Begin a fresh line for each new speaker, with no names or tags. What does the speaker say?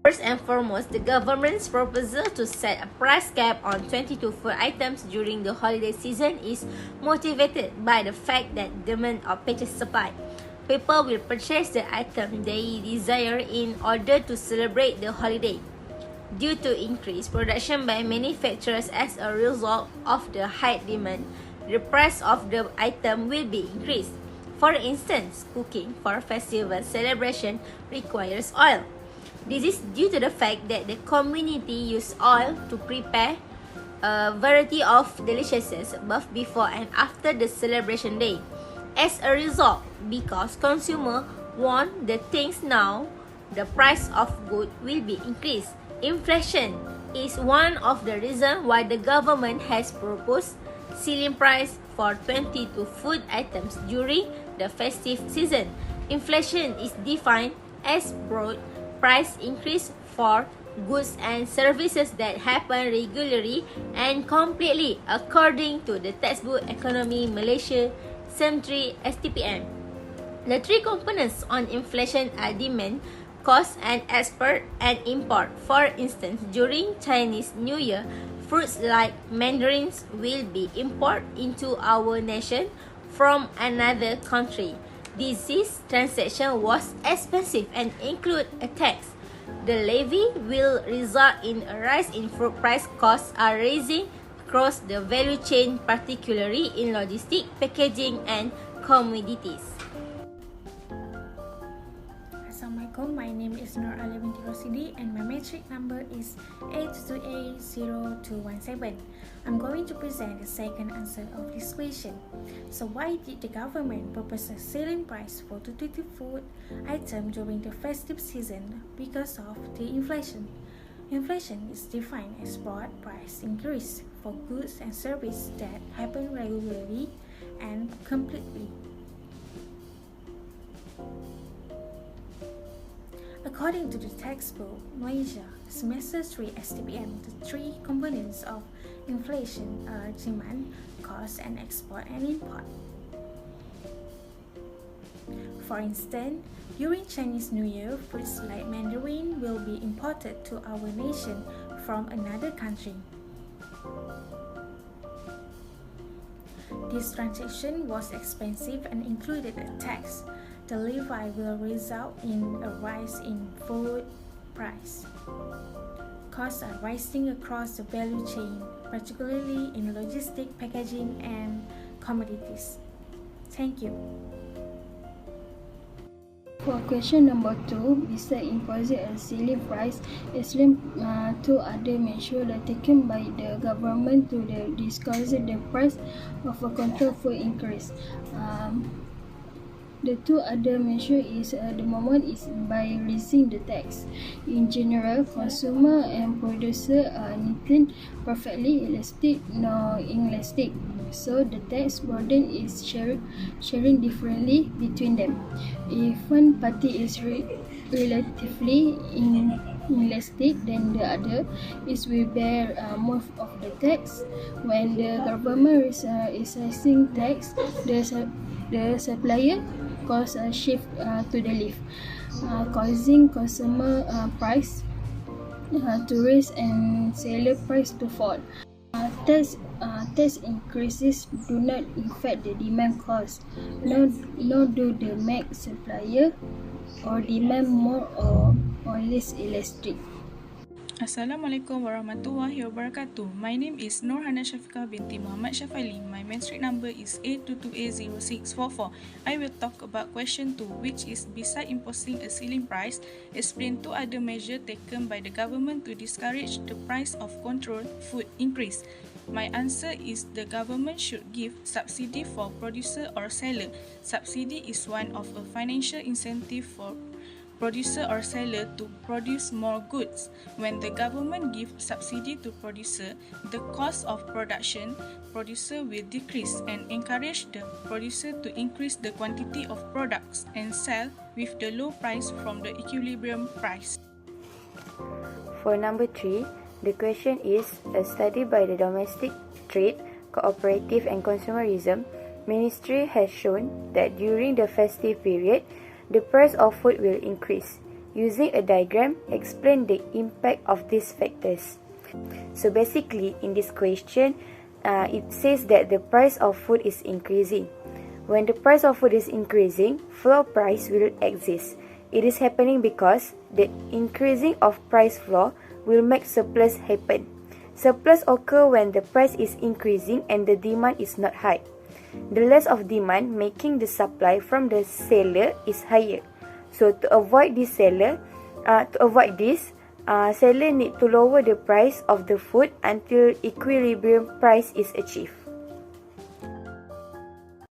First and foremost, the government's proposal to set a price cap on 22 food items during the holiday season is motivated by the fact that demand outpaces supply. People will purchase the item they desire in order to celebrate the holiday. Due to increased production by manufacturers as a result of the high demand, the price of the item will be increased. For instance, cooking for festival celebration requires oil. This is due to the fact that the community use oil to prepare a variety of delicacies both before and after the celebration day. As a result, because consumers want the things now, the price of goods will be increased. Inflation is one of the reasons why the government has proposed ceiling price for 22 food items during the festive season. Inflation is defined as broad price increase for goods and services that happen regularly and completely according to the textbook Economy Malaysia Sem 3 STPM. The three components on inflation are demand, cost, and export and import. For instance, during Chinese New Year, fruits like mandarins will be imported into our nation from another country. This transaction was expensive and include a tax. The levy will result in a rise in fruit price. Costs are rising across the value chain, particularly in logistics, packaging, and commodities.
Assalamualaikum, my name is Alia Binti Rosidi and my matric number is 8280217. I'm going to present the second answer of this question. So why did the government propose a ceiling price for 22 food items during the festive season? Because of the inflation. Inflation is defined as broad price increase for goods and services that happen regularly and completely. According to the textbook Malaysia Semester 3 STPM, the three components of inflation are demand, cost, and export and import. For instance, during Chinese New Year, fruits like mandarin will be imported to our nation from another country. This transaction was expensive and included a tax. The levy will result in a rise in food price. Costs are rising across the value chain, particularly in logistics, packaging, and commodities. Thank you.
For question number 2, besides imposing a ceiling price, two other measures are taken by the government to discuss the price of a control food increase. The two other measures is the moment is by raising the tax. In general, consumer and producer are neither perfectly elastic nor inelastic, so the tax burden is sharing differently between them. If one party is relatively inelastic, then the other will bear most of the tax. When the government is raising tax, the supplier cause a shift to the left, causing consumer price to rise and seller price to fall. Tax increases do not affect the demand cost, nor do they make supplier or demand more or less elastic.
Assalamualaikum warahmatullahi wabarakatuh. My name is SYAFIQAH Binti Muhammad SHAFALI. My matric number is 822A0644. I will talk about question 2, which is beside imposing a ceiling price, explain two other measures taken by the government to discourage the price of controlled food increase. My answer is the government should give subsidy for producer or seller. Subsidy is one of a financial incentive for producer or seller to produce more goods. When the government gives subsidy to producer, the cost of production producer will decrease and encourage the producer to increase the quantity of products and sell with the low price from the equilibrium price.
For number 3, the question is, a study by the Domestic Trade, Cooperative and Consumerism Ministry has shown that during the festive period, the price of food will increase. Using a diagram, explain the impact of these factors. So basically, in this question, it says that the price of food is increasing. When the price of food is increasing, floor price will exist. It is happening because the increasing of price floor will make surplus happen. Surplus occur when the price is increasing and the demand is not high. The less of demand making the supply from the seller is higher. So to avoid this, seller need to lower the price of the food until equilibrium price is achieved.